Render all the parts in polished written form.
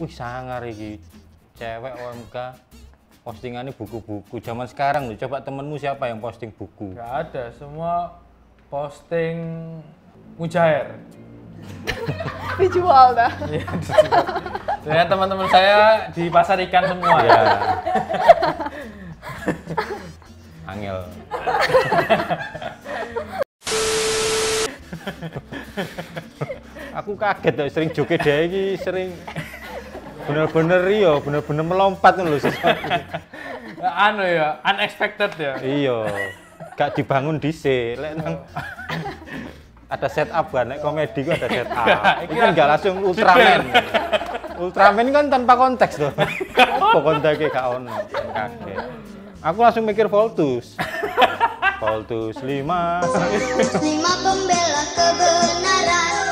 Wih sangar iki. Cewek OMK postingannya buku-buku. Zaman sekarang loh, coba temenmu siapa yang posting buku? Gak ada, semua posting mujair. Dijual dah. Iya, dijual. Ya, teman-teman saya di pasar ikan semua. Ya. Angel. Aku kaget loh, sering joget dia ini sering bener-bener iya, bener-bener melompat loh sesuatu. Anu ya, unexpected ya. Iya, gak dibangun dhisik. Lek nang ada setup kan, nek komedi ku ada setup. Itu kan gak langsung Ultraman. Ultraman kan tanpa konteks tuh. Apa konteksnya gak ono, kaget. Aku langsung mikir Voltus. Voltus 5. 5 pembela kebenaran.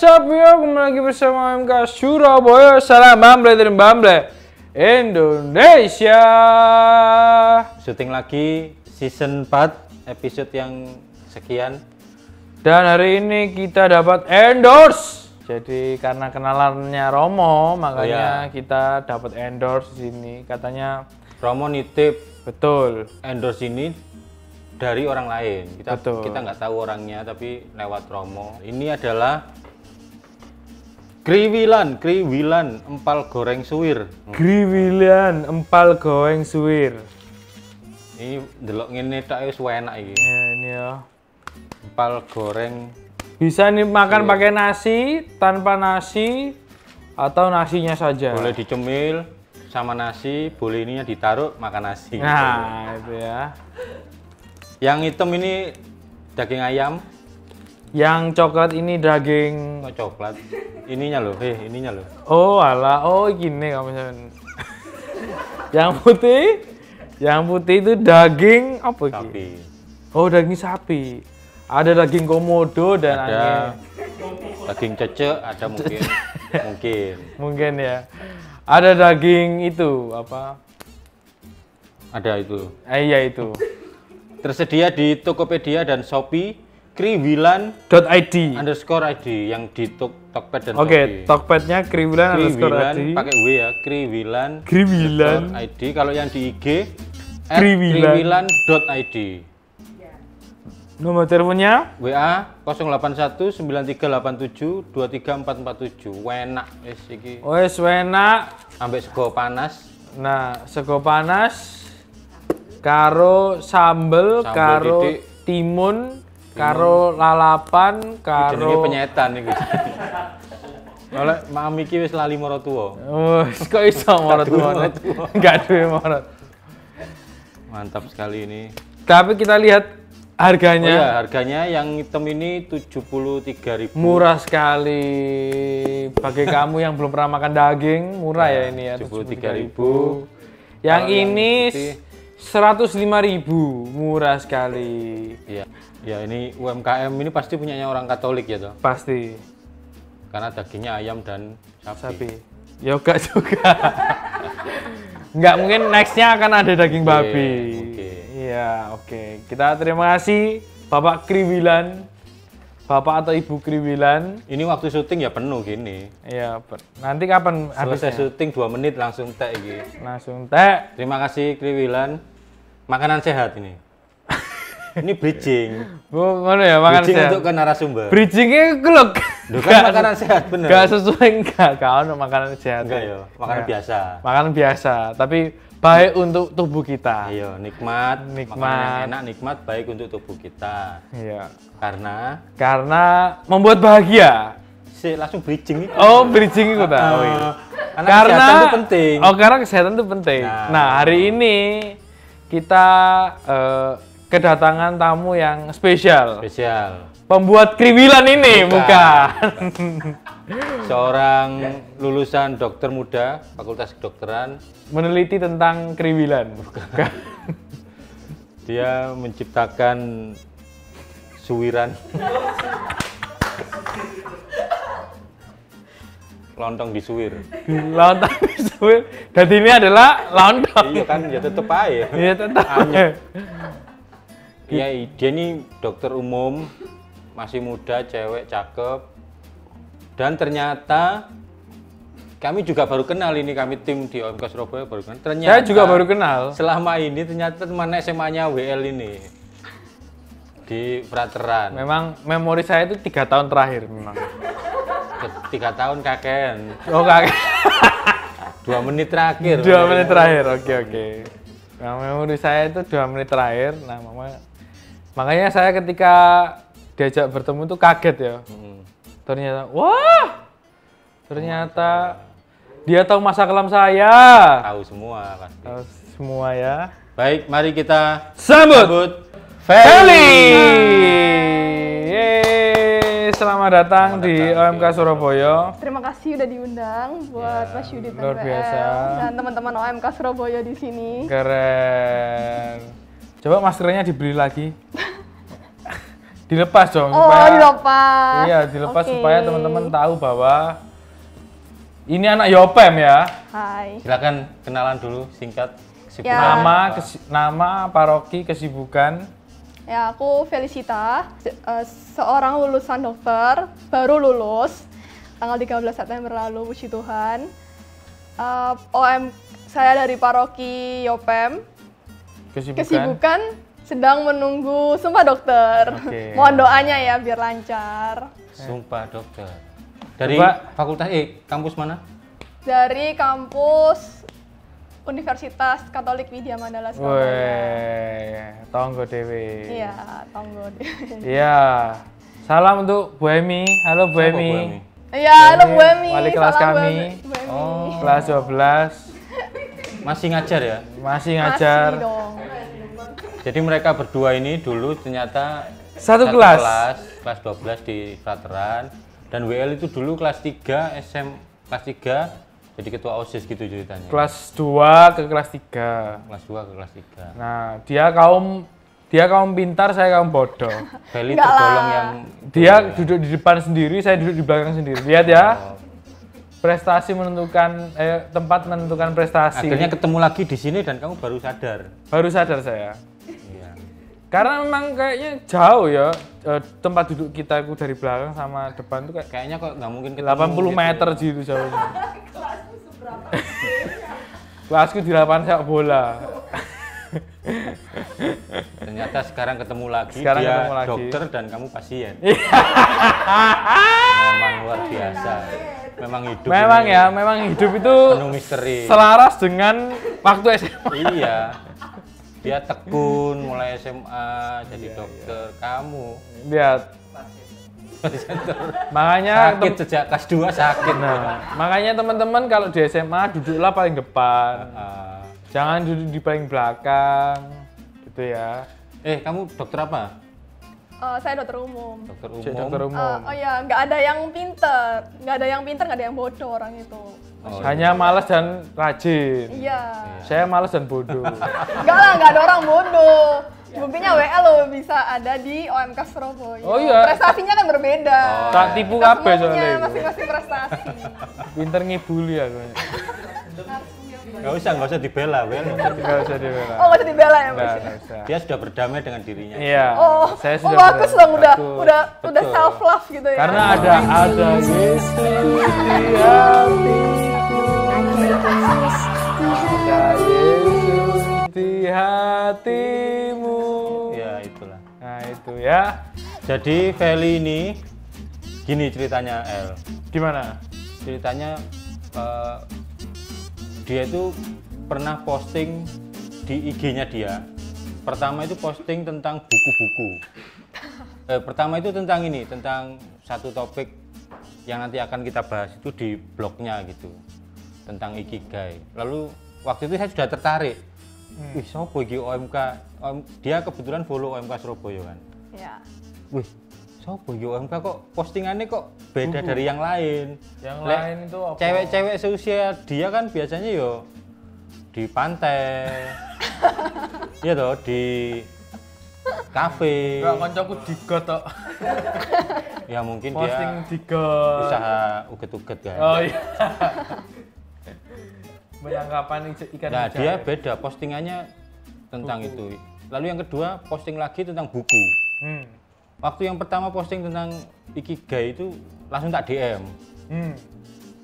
Kembali lagi bersama MK Surabaya. Salam Bamble dari Bamble Indonesia. Syuting lagi season 4 episode yang sekian. Dan hari ini kita dapat endorse. Jadi karena kenalannya Romo, makanya kita dapat endorse di sini. Katanya Romo nitip betul endorse ini dari orang lain. Betul. Kita nggak tahu orangnya, tapi lewat Romo. Ini adalah kriwilan empal goreng suwir. Kriwilan empal goreng suwir. Ini delok ngene tok wis enak iki. Ya, ini ya. Empal goreng Bisa nih makan pakai nasi, tanpa nasi, atau nasinya saja. boleh dicemil sama nasi, boleh ininya ditaruh makan nasi. Nah, itu ya. Yang hitam ini daging ayam. Yang coklat ini daging. Kok coklat? Ininya loh, ininya loh. Oh, alah. Oh, gini kamu misalnya. Yang putih itu daging apa ini? Sapi. Oh, daging sapi. Ada daging komodo dan Ada daging cecek, ada mungkin. mungkin ya. Ada daging itu apa? Ada itu. Iya itu. Tersedia di Tokopedia dan Shopee. Kriwilan_id yang di Tokped dan Oke, Shopee. Tokpednya kriwilan_id. Pakai W ya, kriwilan. Kriwilan. ID. Kalau yang di IG Kriwilan. kriwilan.id. Nomor teleponnya WA 081 9387 23447. Enak wis iki. wes enak. Ambek sego panas. Nah, sego panas karo sambel karo titik. timun karo lalapan Jenenge karo penyetan iki. Oleh mami iki wis lali mara tuwa. wes kok iso morot morot. Enggak duwe morot. Mantap sekali ini. Tapi kita lihat Oh harganya. iya, harganya yang hitam ini 73.000. Murah sekali. Bagi kamu yang belum pernah makan daging, murah ya ini ya. 73.000. Yang Kalau yang ini putih. 105.000, murah sekali. Iya. Ya ini UMKM ini pasti punyanya orang Katolik ya toh. Pasti. Karena dagingnya ayam dan sapi. Yoga juga. Nggak mungkin nextnya akan ada daging babi. Oke. Iya, oke. Kita terima kasih Bapak Kriwilan, Bapak atau Ibu Kriwilan. Ini waktu syuting ya penuh gini. Iya, nanti kapan Selesai habisnya? syuting 2 menit langsung teh iki. Langsung teh. Terima kasih Kriwilan. Makanan sehat ini. Ini bridging. Bu, mana ya makan Bridging sehat? untuk ke narasumber. Bridgingnya gelok. Loh, kan makanan sehat bener. Gak sesuai enggak untuk makanan sehat. Enggak ya, makanan Enggak. biasa. Makanan biasa, tapi baik untuk tubuh kita. Iya, nikmat. Nikmat. Makanan yang enak, nikmat, baik untuk tubuh kita. Iya. Karena Membuat bahagia. langsung bridging itu. Oh, bridging itu tahu. Karena kesehatan itu penting. Oh, karena kesehatan itu penting. Nah, hari ini kita kedatangan tamu yang spesial. Pembuat kriwilan ini, bukan. Seorang lulusan dokter muda, Fakultas Kedokteran. Meneliti tentang kriwilan. Dia menciptakan suwiran. Lontong disuwir. Lontong disuwir. Dan ini adalah lontong. Iya kan, ya tetep aja. Iya tetap. Iya, dia ini dokter umum, masih muda, cewek, cakep. Dan ternyata kami juga baru kenal ini, kami tim di OMK Surabaya baru kenal. Ternyata Saya juga baru kenal. selama ini ternyata teman SMA-nya WL ini di Frateran. Memang memori saya itu 3 tahun terakhir memang. 3 tahun kakean. Oh kakek. 2 menit terakhir. 2 menit terakhir, oke. Nah, memori saya itu 2 menit terakhir. Nah, makanya saya ketika diajak bertemu itu kaget ya. Ternyata, wah! Ternyata dia tahu masa kelam saya. Tahu semua pasti. Tahu semua ya. Baik, mari kita Sambut Feli. Yeay, selamat datang di OMK Surabaya. Terima kasih udah diundang buat Mas Yudi dan luar WL biasa. dan teman-teman OMK Surabaya di sini. Keren. Coba maskernya dibeli lagi. Dilepas dong. Oh, dilepas. Iya, dilepas Oke. supaya teman-teman tahu bahwa ini anak Yopem ya. Hai. Silakan kenalan dulu singkat. Ya. Nama, paroki, kesibukan. Ya, aku Felicita, seorang lulusan dokter, baru lulus tanggal 13 September lalu, puji Tuhan. Saya dari paroki Yopem. Kesibukan sedang menunggu sumpah dokter. Oke. Mohon doanya ya biar lancar. Sumpah dokter. Dari Coba. fakultas kampus mana? Dari kampus Universitas Katolik Widya Mandala Surabaya. Weh, tonggo dewe. Iya, tonggo. Iya. Salam untuk Bu Emi. Halo Bu Siapa Emi. Bu Emi? Iya, halo Bu Emi. Wali kelas Salam Bu kami. Emi. Bu Emi. Oh, Kelas 12. masih ngajar ya? Masih ngajar. Masih dong. Jadi mereka berdua ini dulu ternyata Satu kelas. kelas 12 di Frateran, dan WL itu dulu kelas 3 kelas 3 jadi ketua OSIS gitu ceritanya. Kelas 2 ke kelas 3. Kelas 2 ke kelas 3. Nah, dia kaum pintar, saya kaum bodoh. Feli Enggak tergolong lah. yang Dia duduk di depan sendiri, saya duduk di belakang sendiri. Lihat ya. Prestasi menentukan tempat menentukan prestasi. akhirnya ketemu lagi di sini dan kamu baru sadar. Baru sadar saya. Iya. Karena memang kayaknya jauh ya tempat duduk kita itu dari belakang sama depan tuh kayak Kayaknya kok nggak mungkin ketemu 80 gitu. meter gitu jauhnya. Kelasku di lapangan sepak bola. Ternyata sekarang ketemu lagi, Sekarang dia ketemu lagi. dokter dan kamu pasien. Memang luar biasa. Memang hidup Memang ini ya, memang hidup itu penuh misteri. selaras dengan waktu SMA. Iya. Dia tekun mulai SMA jadi dokter. Kamu Lihat. Makanya sakit sejak kelas 2 sakit. makanya teman-teman kalau di SMA duduklah paling depan. Ah. Jangan duduk di paling belakang. Gitu ya. Kamu dokter apa? Saya dokter umum. Dokter umum. Cek dokter umum. Oh ya, nggak ada yang pinter, nggak ada yang bodoh orang itu. Oh, Hanya malas dan rajin. Iya. Saya malas dan bodoh. Enggak lah, nggak ada orang bodoh. Buktinya WL loh bisa ada di OMK Surabaya. Oh iya. Prestasinya kan berbeda. Tak tipu Kita kabeh semuanya soalnya. masing-masing prestasi. Pinter ngibuli aku. Nggak usah dibela, Wel. Enggak usah dibela. Oh, nggak usah dibela ya, Mas? Nggak usah. Dia sudah berdamai dengan dirinya. Iya. Oh, saya oh sudah bagus berani. dong, udah Betul. self love gitu ya. Karena ada Yesus di hatiku. Ada Yesus di hatimu. Ya, itulah. Nah, itu ya. Jadi Feli ini gini ceritanya, El. Gimana? Ceritanya dia itu pernah posting di IG-nya dia. Pertama itu posting tentang buku-buku. Pertama itu tentang ini, tentang satu topik yang nanti akan kita bahas itu di blognya gitu, tentang Ikigai. Lalu waktu itu saya sudah tertarik. Wih, sopo iki OMK? Dia kebetulan follow OMK Surabaya kan. Ya. Wih, sopo iki OMK kok postingannya kok beda dari yang lain. Yang Lek, lain itu apa? Cewek-cewek seusia dia kan biasanya yo di pantai. Iya toh, di kafe. Kok koncoku digot tok. Ya mungkin Posting dia digot. usaha uget-uget kan. Oh iya. Penangkapan ikan Nah, mujair. dia beda postingannya tentang itu. Lalu yang kedua posting lagi tentang buku. Hmm. Waktu yang pertama posting tentang Ikigai itu langsung tak DM. Hmm.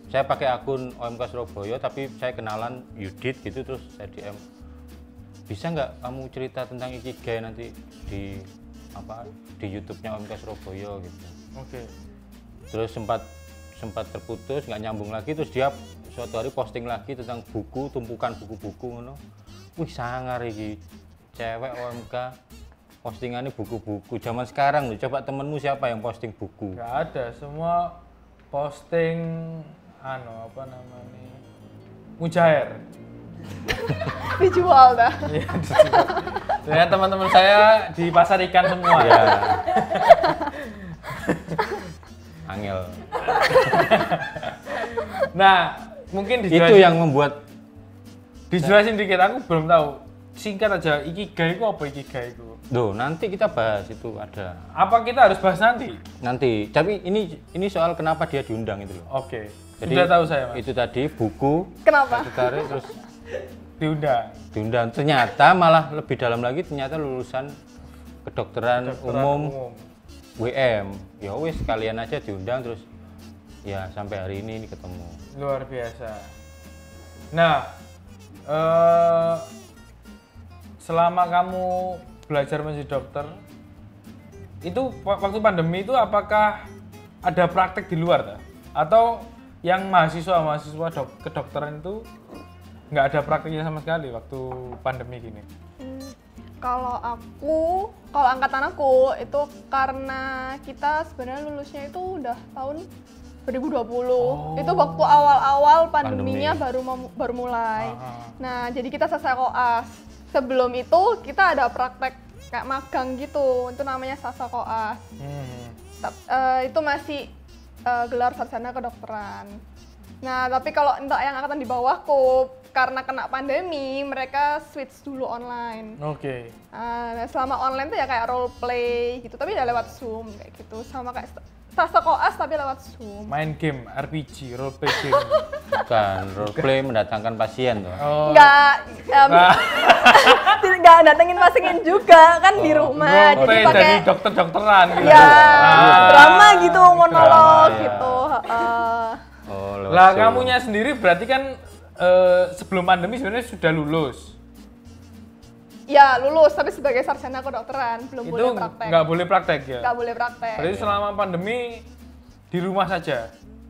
Saya pakai akun OMK Surabaya tapi saya kenalan Yudit gitu terus saya DM. Bisa nggak kamu cerita tentang Ikigai nanti di di YouTube-nya OMK Surabaya gitu. Oke. Terus sempat terputus nggak nyambung lagi terus dia suatu hari posting lagi tentang buku, tumpukan buku-buku ngono. Wih sangar iki. Cewek OMK postingannya buku-buku. Zaman sekarang loh, coba temenmu siapa yang posting buku? Nggak ada, semua posting apa namanya? Mujair. Dijual dah. Iya, ya teman-teman saya di pasar ikan semua. Ya. Angel. Nah, mungkin Itu dijelasin, yang membuat dijelasin dikit, aku belum tahu. Singkat aja, Ikigai itu apa Ikigai itu? Duh, nanti kita bahas itu ada. Apa kita harus bahas nanti? Nanti. Tapi ini soal kenapa dia diundang itu loh. Oke, Jadi, sudah tahu saya, Mas. Itu tadi buku Kenapa? tertarik terus Diundang. ternyata malah lebih dalam lagi ternyata lulusan kedokteran umum WM. Ya wis kalian aja diundang terus ya sampai hari ini ketemu. Luar biasa. Nah, selama kamu belajar menjadi dokter, itu waktu pandemi itu apakah ada praktek di luar tak? Atau yang mahasiswa kedokteran itu nggak ada prakteknya sama sekali waktu pandemi gini? Kalau angkatan aku itu karena kita sebenarnya lulusnya itu udah tahun 2020. Itu waktu awal-awal pandeminya baru mulai. Nah, jadi kita selesai koas. Sebelum itu kita ada praktek kayak magang gitu. Itu namanya sasa koas. Itu masih gelar sarjana kedokteran. Nah, tapi kalau untuk yang angkatan di bawahku, karena kena pandemi, mereka switch dulu online. Oke. Nah, selama online tuh ya kayak role play gitu, tapi udah lewat Zoom kayak gitu. Sama kayak sasa koas tapi lewat Zoom. Main game RPG, role play game. Bukan role play mendatangkan pasien tuh. Oh. Nggak datengin pasien juga kan di rumah. Role play jadi dokter-dokteran gitu. Ya, drama gitu, monolog Drama, gitu. Oh, lewat Lah Zoom. kamunya sendiri berarti kan sebelum pandemi sebenarnya sudah lulus. Ya lulus, tapi sebagai sarjana kedokteran belum Itu boleh praktek. nggak boleh praktek ya? Nggak boleh praktek. Berarti selama pandemi di rumah saja?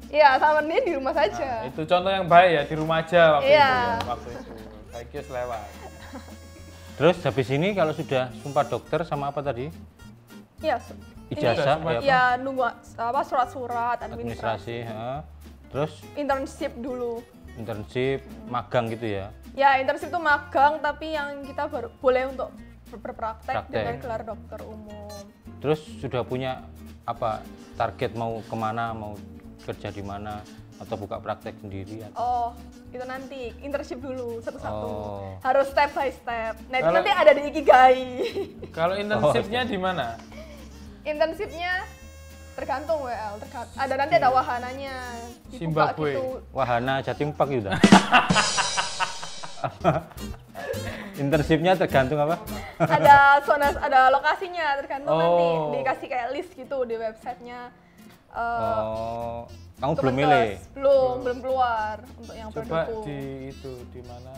Iya, sama dia di rumah saja. Itu contoh yang baik ya, di rumah aja waktu Iya. itu ya, waktu itu. Saya kira lewat. Terus habis ini kalau sudah sumpah dokter sama apa tadi? Iya, Ijazah Sumpah. ya apa? ya nunggu surat-surat Administrasi, heeh. Terus internship dulu. internship, magang gitu ya. Ya, internship itu magang tapi yang kita baru boleh untuk berpraktek Praktek. dengan gelar dokter umum. Terus sudah punya apa target mau kemana, mau kerja di mana atau buka praktek sendiri atau? Oh, itu nanti internship dulu satu-satu. Oh. Harus step by step. Nah, itu Kalau- nanti ada di Ikigai. Kalau internshipnya di mana? Internshipnya tergantung WL, ada nanti ada wahananya dibuka Zimbabwe. gitu. Wahana Jatim Park gitu. Internshipnya tergantung apa? Ada zona, ada lokasinya tergantung nanti Oh. dikasih kayak list gitu di websitenya. Oh, kamu belum Kemenkes. milih. Belum keluar untuk yang Coba produkku. di mana?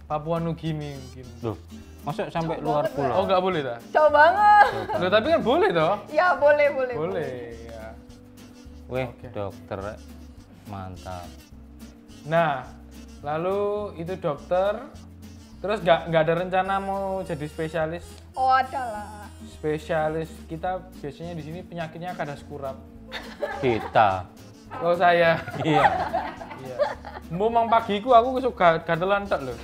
Papua Nugini mungkin. Loh, masuk sampai luar banget, pulau. Oh nggak boleh tak? Jauh banget. Loh tapi kan boleh toh? Ya boleh. Boleh ya. Weh, Oke. dokter mantap. Nah, lalu itu dokter, terus nggak ada rencana mau jadi spesialis? Oh ada lah. Spesialis kita biasanya di sini penyakitnya kadas kurap. Kita. Oh saya, Iya. iya. Mau mang pagiku aku suka gatelan tok loh.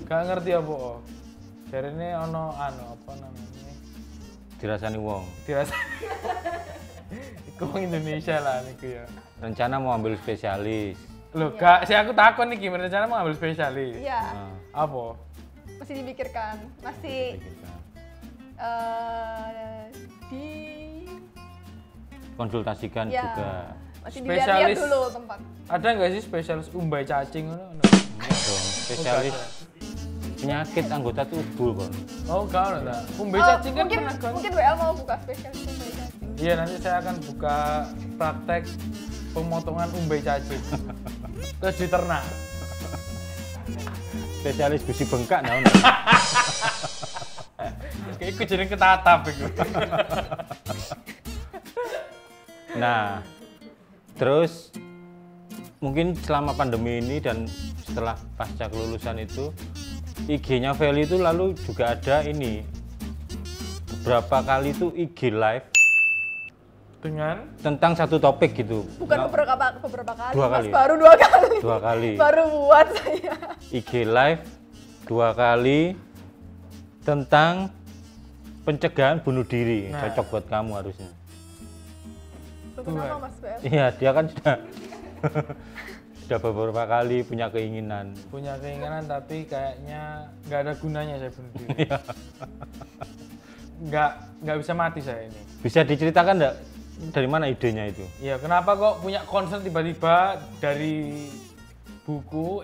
Gak ngerti apa. Dari ini ono apa namanya? Dirasani wong. Dirasa. Iku wong Indonesia lah niku ya. Rencana mau ambil spesialis. Loh, gak, sih aku takon nih gimana rencana mau ambil spesialis. Iya, Nah, Apa? masih dipikirkan. Masih kita. Di konsultasikan ya, juga. masih dilihat-lihat dulu tempat. Ada nggak sih spesialis umbai cacing? Enggak dong, spesialis penyakit anggota tubuh kan. Oh, enggak ada. Umbai cacing kan pernah kan? Mungkin WL mau buka spesialis umbai cacing. Iya, nanti saya akan buka praktek pemotongan umbai cacing. Terus di ternak. Spesialis gusi bengkak nah. Kayak ikut jadi ketatap itu. Nah, terus mungkin selama pandemi ini dan setelah pasca kelulusan itu IG-nya Feli itu lalu juga ada ini beberapa kali itu IG live Dengan tentang satu topik gitu. Bukan beberapa kali, Dua Mas, kali. baru 2 kali. 2 kali. Baru buat saya. IG live 2 kali tentang pencegahan bunuh diri. Nah. Cocok buat kamu harusnya. Loh, kenapa Mas WL? Iya, dia kan sudah sudah beberapa kali punya keinginan. punya keinginan tapi kayaknya nggak ada gunanya saya bunuh diri. Iya. nggak bisa mati saya ini. Bisa diceritakan enggak dari mana idenya itu? Iya, kenapa kok punya concern tiba-tiba dari buku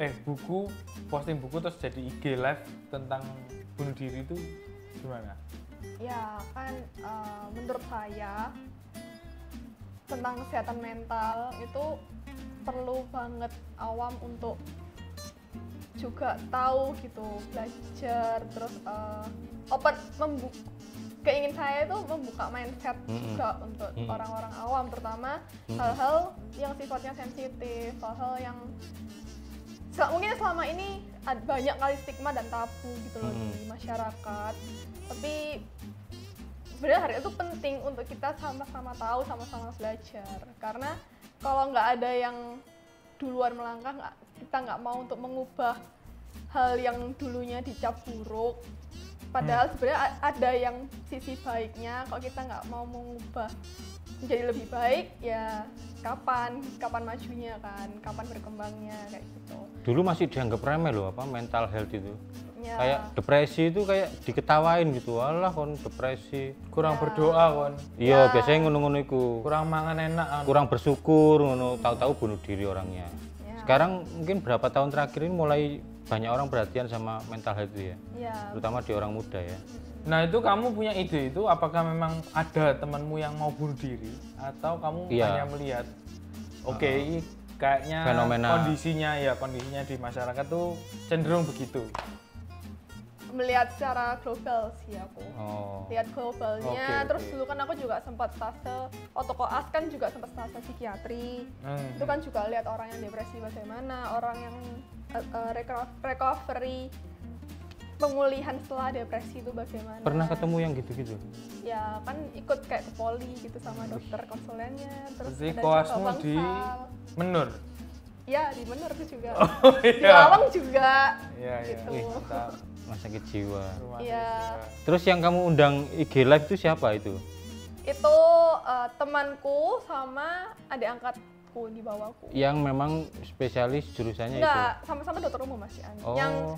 posting buku terus jadi IG live tentang bunuh diri itu gimana? Ya kan menurut saya tentang kesehatan mental itu perlu banget awam untuk juga tahu gitu, belajar terus keingin saya itu membuka mindset juga untuk orang-orang awam, terutama hal-hal yang sifatnya sensitif, hal-hal yang mungkin selama ini banyak kali stigma dan tabu gitu loh di masyarakat. Tapi sebenarnya hari itu penting untuk kita sama-sama tahu, sama-sama belajar. Karena kalau nggak ada yang duluan melangkah, kita nggak mau untuk mengubah hal yang dulunya dicap buruk. Padahal sebenarnya ada yang sisi baiknya. Kalau kita nggak mau mengubah menjadi lebih baik, ya kapan majunya kan, kapan berkembangnya kayak gitu. Dulu masih dianggap remeh loh apa mental health itu. Ya. Kayak depresi itu kayak diketawain gitu. Alah kon depresi. Kurang berdoa kon, Iya, Ya. biasanya ngono-ngono iku. kurang mangan enak. Kurang bersyukur ngono, tahu-tahu bunuh diri orangnya. Ya. Sekarang mungkin berapa tahun terakhir ini mulai banyak orang perhatian sama mental health itu ya. Ya, Terutama di orang muda ya. Nah, itu kamu punya ide itu apakah memang ada temanmu yang mau bunuh diri atau kamu Iya. hanya melihat oke, kayaknya Fenomena. kondisinya di masyarakat tuh cenderung begitu. melihat secara global sih aku. Oh. Lihat globalnya, Oke, terus oke. dulu kan aku juga sempat stase, waktu koas kan juga sempat stase psikiatri. Itu kan juga lihat orang yang depresi bagaimana, orang yang recovery, pemulihan setelah depresi itu bagaimana. Pernah ketemu yang gitu-gitu? Ya kan ikut kayak ke poli gitu sama dokter konsulennya, terus Berarti ada koasmu juga di bangsal. Menur. Ya di Menur tuh juga. Oh, Di iya. Lawang juga. Iya, iya. Gitu. Wih, mantap. Rumah sakit jiwa. Rumah Iya. sakit Terus yang kamu undang IG live itu siapa itu? Itu temanku sama adik angkatku di bawahku. Yang memang spesialis jurusannya Enggak, sama-sama dokter umum Mas Ian. Oh.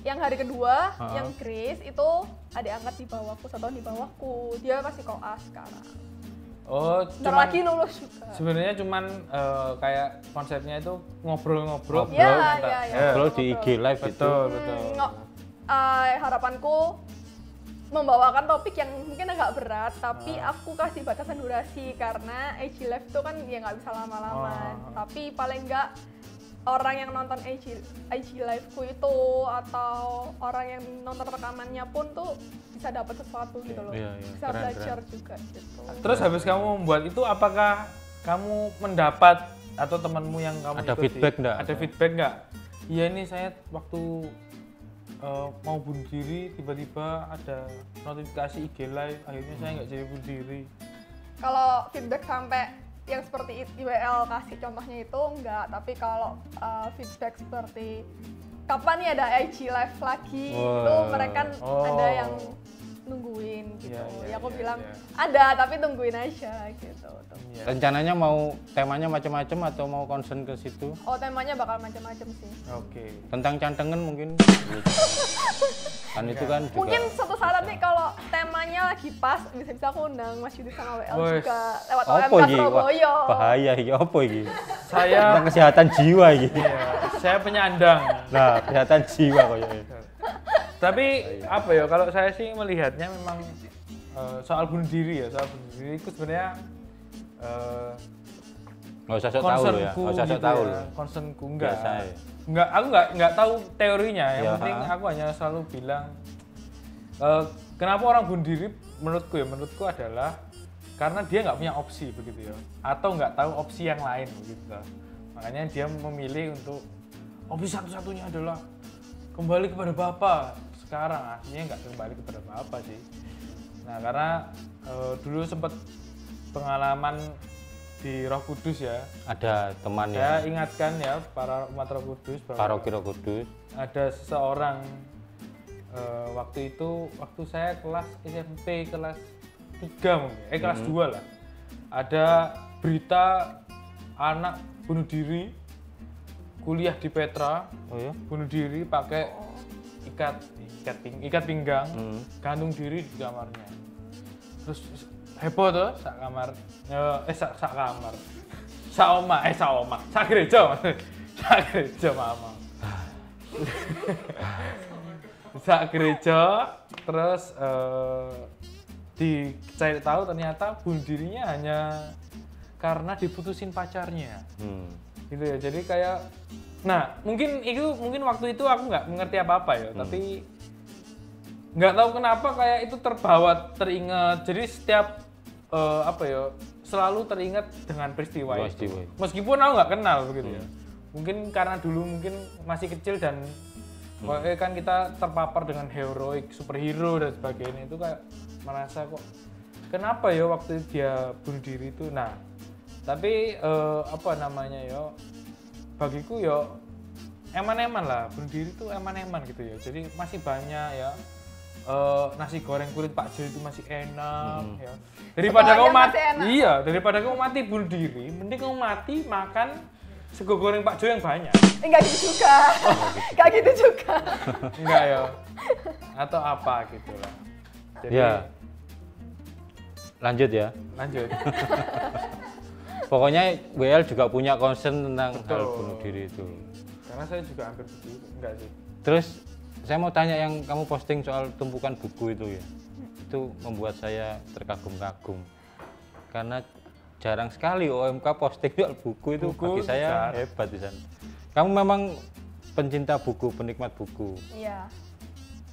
Yang hari kedua, Ha-ha. yang Grace itu adik angkat di bawahku, 1 tahun di bawahku. Dia masih koas sekarang. Oh, Bentar cuman lagi lulus juga. sebenarnya cuman kayak konsepnya itu ngobrol-ngobrol. Ngobrol. Iya, Ngobrol, iya, iya. Ngobrol di IG live itu. Betul, betul. Harapanku membawakan topik yang mungkin agak berat, tapi aku kasih batasan durasi karena IG Live itu kan ya nggak bisa lama-lama. Tapi paling nggak orang yang nonton IG Live-ku itu atau orang yang nonton rekamannya pun tuh bisa dapat sesuatu gitu loh. Iya, iya. Bisa Keren, belajar juga gitu. Terus habis kamu membuat itu, apakah kamu mendapat atau temanmu yang kamu Ada ikuti, feedback nggak? Ada feedback nggak? Iya, ini saya waktu mau bunuh diri tiba-tiba ada notifikasi IG live, akhirnya saya nggak jadi bunuh diri. Kalau feedback sampai yang seperti IWL kasih contohnya itu enggak, tapi kalau feedback seperti kapan nih ada IG live lagi, Wah. itu mereka Oh. ada yang nungguin gitu. Iya, Ya aku iya, bilang iya. ada tapi tungguin aja gitu. Iya. Rencananya mau temanya macam-macam atau mau concern ke situ? Oh temanya bakal macam-macam sih. Oke. Tentang cantengan mungkin? Kan itu kan juga. Mungkin suatu saat nanti kalau temanya lagi pas bisa-bisa aku undang Mas Yudi sama WL Wes. juga lewat Apa OMK iki? Wah, Surabaya. bahaya iki, apa iki? Saya Tentang kesehatan jiwa iki. iya, saya penyandang. Nah, kesehatan jiwa kayaknya. Tapi apa ya kalau saya sih melihatnya memang soal bunuh diri ya, soal bunuh diri itu sebenarnya Nggak usah sok tahu lo ya, concernku nggak usah sok gitu tahu ya, lo. concernku enggak. Biasa ya. Aku enggak tahu teorinya, yang Ya, penting ha. aku hanya selalu bilang kenapa orang bunuh diri menurutku adalah karena dia nggak punya opsi begitu ya, atau nggak tahu opsi yang lain begitu. Makanya dia memilih untuk opsi satu-satunya adalah kembali kepada Bapa. Sekarang aslinya nggak kembali kepada Bapa sih. Nah karena dulu sempat pengalaman di Roh Kudus ya. Ada teman Saya ya, ingatkan ya para umat Roh Kudus bahwa Paroki Roh Kudus. ada seseorang waktu saya kelas SMP kelas 3 mungkin, kelas 2 lah. Ada berita anak bunuh diri kuliah di Petra, Oh ya? bunuh diri pakai ikat pinggang, gantung diri di kamarnya. Terus heboh tuh sak kamar, sak kamar, sak gereja, sak gereja mama. Sak gereja, terus dicari tahu ternyata bunuh dirinya hanya karena diputusin pacarnya. Gitu ya, jadi kayak mungkin waktu itu aku nggak mengerti apa-apa ya, tapi nggak tahu kenapa kayak itu teringat, jadi setiap selalu teringat dengan peristiwa itu, meskipun aku nggak kenal begitu ya, mungkin karena dulu mungkin masih kecil dan kan kita terpapar dengan heroik, superhero dan sebagainya, itu kayak merasa kok kenapa ya waktu dia bunuh diri itu. Tapi bagiku ya eman-eman lah, bunuh diri itu eman-eman gitu ya. Jadi masih banyak ya, nasi goreng kulit Pak Jo itu masih enak ya. Daripada Semuanya kau mati, masih enak. iya, daripada kau mati bunuh diri, mending kau mati makan sego goreng Pak Jo yang banyak. Enggak gitu juga. Enggak gitu juga. Enggak ya, atau apa gitu lah. Jadi Ya. Lanjut ya. lanjut. Pokoknya WL juga punya concern tentang Betul. hal bunuh diri itu. Karena saya juga hampir begitu, enggak sih. Terus saya mau tanya yang kamu posting soal tumpukan buku itu ya. Itu membuat saya terkagum-kagum. Karena jarang sekali OMK posting soal buku itu, Buku bagi saya jarang. hebat di sana. Kamu memang pencinta buku, penikmat buku. Iya.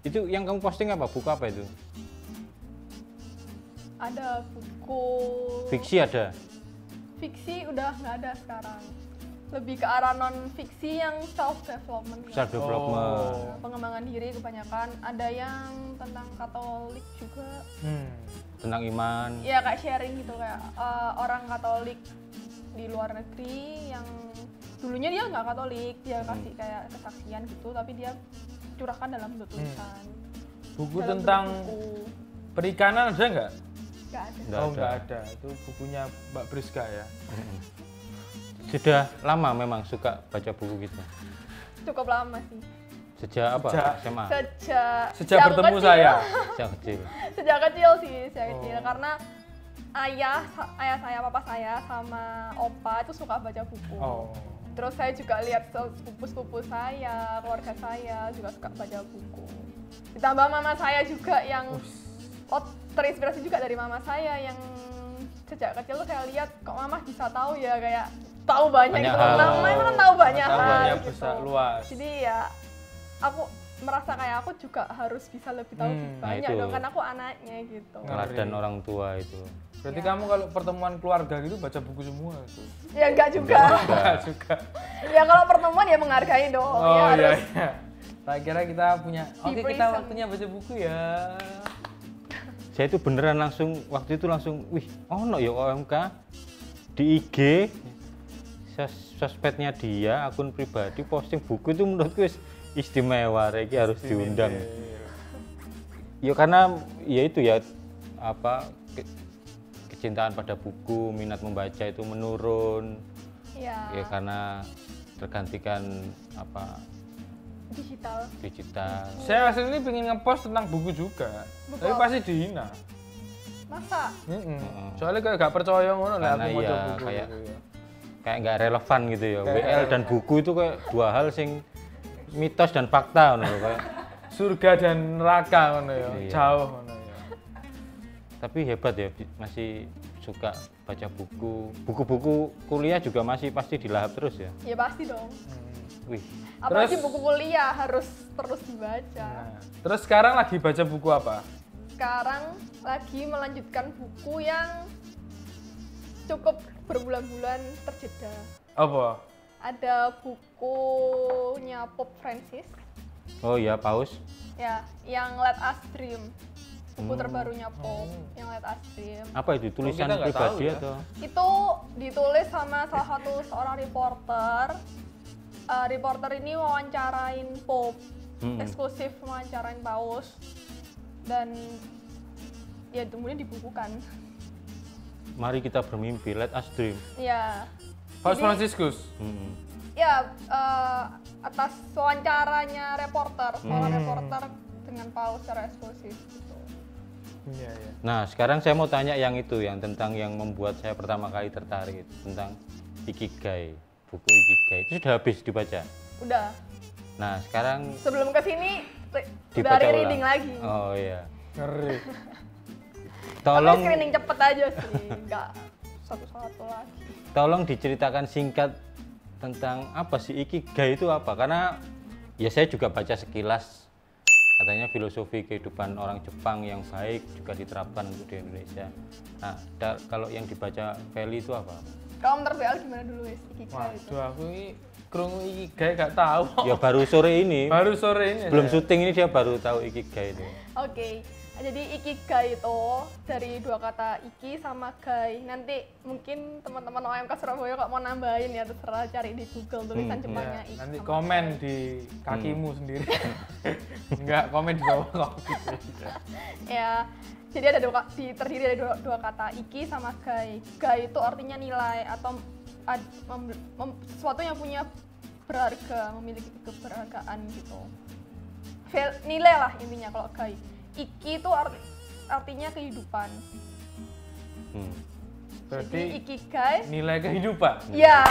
Itu yang kamu posting apa? Buku apa itu? Ada buku Fiksi ada? fiksi udah nggak ada sekarang. Lebih ke arah non fiksi yang self development. Self development. Pengembangan diri kebanyakan. Ada yang tentang Katolik juga. Tentang iman. Ya kayak sharing gitu, kayak orang Katolik di luar negeri yang dulunya dia nggak Katolik, dia kasih kayak kesaksian gitu, tapi dia curahkan dalam bentuk tulisan. Buku Dalam tentang bentuk buku. perikanan ada nggak? Nggak ada. Nggak ada. Itu bukunya Mbak Priska ya. Sudah lama memang suka baca buku gitu. Cukup lama sih. Sejak apa? Sejak- SMA. Sejak aku bertemu kecil. saya. Sejak kecil. Sejak kecil sih, sejak kecil. Oh. Karena ayah saya, papa saya sama opa itu suka baca buku. Oh. Terus saya juga lihat sepupu-sepupu saya, keluarga saya juga suka baca buku. Ditambah mama saya juga yang terinspirasi juga dari mama saya yang sejak kecil tuh saya lihat kok mama bisa tahu ya, kayak tahu banyak Banyak gitu. hal. Mama itu kan tahu banyak hal Pengetahuannya gitu. besar, luas. Jadi ya aku merasa kayak aku juga harus bisa lebih tahu lebih Nah banyak itu. dong, kan aku anaknya gitu. Teladan orang tua itu. Berarti Ya. kamu kalau pertemuan keluarga gitu baca buku semua tuh? Ya enggak juga. Enggak juga. Ya kalau pertemuan ya menghargai dong. Oh Ya iya harus. iya. Tak kira kita punya. Oke, kita present. waktunya baca buku ya. Saya itu beneran waktu itu langsung, wih, ono ya OMK di IG, sosmednya dia, akun pribadi posting buku itu menurutku istimewa, Reki harus diundang. Ya karena ya itu ya apa kecintaan pada buku, minat membaca itu menurun. Ya, Ya karena tergantikan apa digital. Saya aslinya pengen ngepost tentang buku juga, Buku tapi apa? pasti dihina. Masa? Soalnya kayak gak percaya ngono lah Karena aku mau iya, buku. kayak- gitu ya. kayak nggak relevan gitu ya. Kayak WL dan buku itu kayak dua hal sing mitos dan fakta ngono lho, kayak. Surga dan neraka ngono ya, Iya. jauh ngono ya. Tapi hebat ya masih suka baca buku. Buku-buku kuliah juga masih pasti dilahap terus ya. Ya pasti dong. Wih, Apalagi Terus- buku kuliah harus terus dibaca. Nah, terus sekarang lagi baca buku apa? Sekarang lagi melanjutkan buku yang cukup berbulan-bulan terjeda. Apa? Ada bukunya Pope Francis, oh iya Paus. ya, yang Let Us Dream. Buku terbarunya Pope, yang Let Us Dream. Apa itu tulisan kita nggak tahu pribadi ya. atau? Itu ditulis sama salah satu seorang reporter. Reporter ini wawancarain Pope, eksklusif wawancarain Paus, dan ya kemudian dibukukan. Mari kita bermimpi, let us dream. Ya, Paus Jadi- Franciscus. Mm-mm. ya atas wawancaranya reporter, seorang reporter dengan Paus secara eksklusif gitu. Iya, iya. Nah sekarang saya mau tanya yang itu, yang tentang yang membuat saya pertama kali tertarik tentang Ikigai, buku Ikigai itu sudah habis dibaca. Udah, Nah sekarang sebelum kesini dibaca dari ulang. reading lagi. Oh iya. Ngeri. Tapi Tolong, screening cepet aja sih, nggak satu-satu lagi. tolong diceritakan singkat tentang apa sih Ikigai itu apa? Karena ya saya juga baca sekilas. Katanya filosofi kehidupan orang Jepang yang baik juga diterapkan untuk di Indonesia. Nah, kalau yang dibaca Feli itu apa? Kalau menurut BL gimana dulu wis Ikigai itu? Waduh, aku ini krungu Ikigai gak tahu. Ya baru sore ini, Baru sore ini. sebelum saya. syuting ini dia baru tahu Ikigai itu. Oke, jadi Ikigai itu dari dua kata Iki sama Gai. Nanti mungkin teman-teman OMK Surabaya kok mau nambahin ya, terserah cari di Google tulisan Jepangnya Ya, Iki. nanti sama komen Gai. di kakimu sendiri. Enggak, komen di bawah kok. Ya, jadi ada terdiri dari dua kata Iki sama Gai. Gai itu artinya nilai atau sesuatu yang punya berharga, memiliki keberhargaan gitu. Nilai lah intinya kalau Gai. Iki itu artinya kehidupan. Berarti Jadi Ikigai, nilai kehidupan. ya,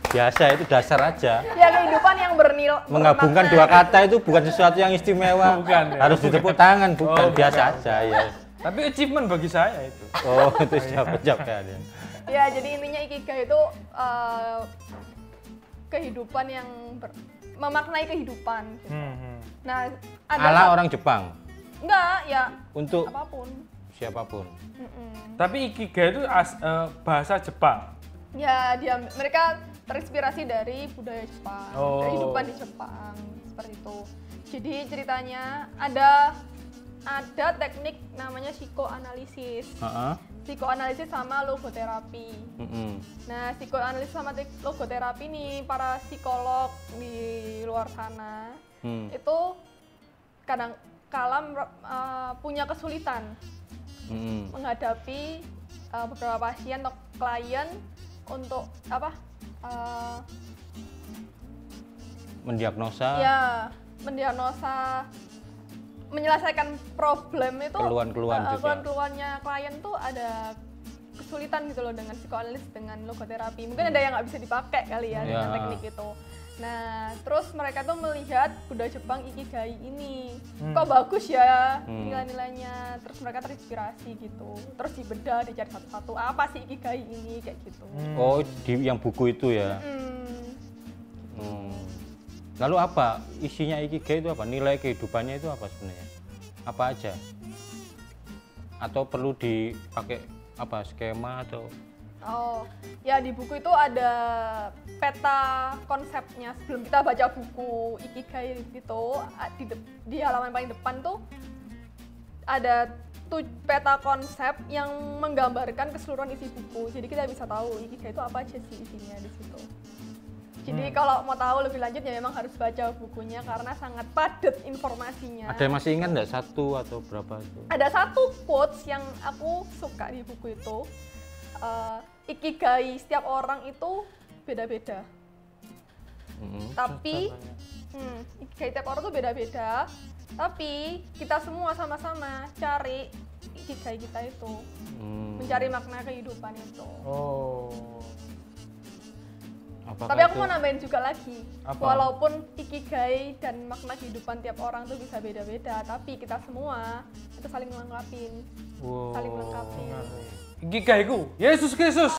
Biasa itu dasar aja. ya kehidupan yang bernilai. Menggabungkan dua kata itu bukan sesuatu yang istimewa. Bukan, ya. Harus ditepuk tangan, bukan Oh, biasa bukan. aja ya. Tapi achievement bagi saya itu. Oh, itu siapa ya. Ya, jadi intinya Ikigai itu kehidupan yang memaknai kehidupan. Gitu. Nah, ada Ala orang Jepang enggak ya untuk apapun. siapapun. Tapi Ikigai itu bahasa Jepang. Ya, mereka terinspirasi dari budaya Jepang, Oh. kehidupan di Jepang seperti itu. Jadi ceritanya ada teknik namanya psikoanalisis. Heeh. Psikoanalisis sama logoterapi. Nah, psikoanalisis sama logoterapi nih para psikolog di luar sana itu kadang kala punya kesulitan menghadapi beberapa pasien atau klien untuk Mendiagnosa mendiagnosa, menyelesaikan problem itu Keluhan-keluhan juga. keluhan-keluhannya klien tuh ada kesulitan gitu loh dengan psikoanalisis, dengan logoterapi. Mungkin ada yang nggak bisa dipakai kali ya dengan Ya. teknik itu. Nah, terus mereka tuh melihat budaya Jepang Ikigai ini kok bagus ya nilai-nilainya. Terus mereka terinspirasi gitu. Terus dibedah, dicari satu-satu apa sih Ikigai ini kayak gitu. Oh, di yang buku itu ya. Lalu apa isinya Ikigai itu apa? Nilai kehidupannya itu apa sebenarnya? Apa aja? Atau perlu dipakai apa skema atau? Oh, ya di buku itu ada peta konsepnya. Sebelum kita baca buku Ikigai gitu, di halaman paling depan tuh ada peta konsep yang menggambarkan keseluruhan isi buku. Jadi kita bisa tahu Ikigai itu apa aja sih isinya di situ. Jadi kalau mau tahu lebih lanjut ya memang harus baca bukunya karena sangat padat informasinya. Ada yang masih ingat nggak satu atau berapa itu? Ada satu quotes yang aku suka di buku itu. Ikigai setiap orang itu beda-beda. Tapi ikigai setiap orang itu beda-beda. Tapi kita semua sama-sama cari ikigai kita itu. Mencari makna kehidupan itu. Apakah Tapi aku itu- mau nambahin juga lagi. Apa? Walaupun ikigai dan makna kehidupan tiap orang tuh bisa beda-beda, tapi kita semua itu saling melengkapin. Wow. Saling melengkapi. Ikigaiku, Yesus Kristus.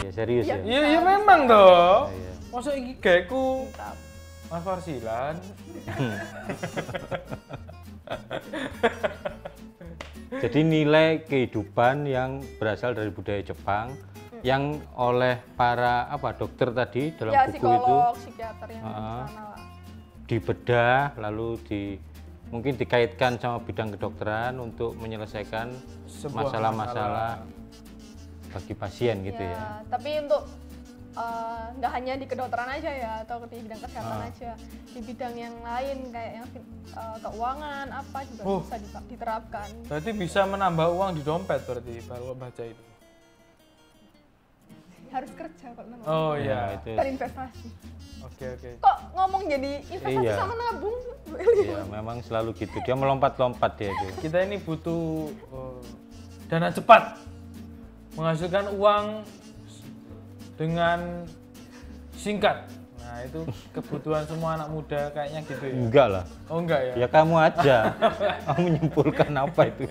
Ya, serius ya. Iya, iya memang toh. Iya. Masa ikigaiku Mantap. Mas Farsilan. Jadi nilai kehidupan yang berasal dari budaya Jepang yang oleh para dokter tadi dalam Ya, buku itu psikolog, psikiater yang di Ah. sana lah. dibedah lalu mungkin dikaitkan sama bidang kedokteran untuk menyelesaikan Sebuah masalah-masalah bagi pasien gitu ya. Tapi untuk nggak hanya di kedokteran aja ya atau di bidang kesehatan aja, di bidang yang lain kayak yang keuangan apa juga bisa diterapkan. Berarti bisa menambah uang di dompet berarti kalau baca itu. Harus kerja kalau memang. Oh Ya, iya. itu. Dan investasi. Oke oke. Kok ngomong jadi investasi Iya. sama nabung? Iya, memang selalu gitu. Dia melompat-lompat dia itu. Kita ini butuh dana cepat, menghasilkan uang dengan singkat. Nah itu kebutuhan semua anak muda kayaknya gitu ya. Enggak lah. Oh enggak ya? Ya kamu aja. Kamu menyimpulkan apa itu?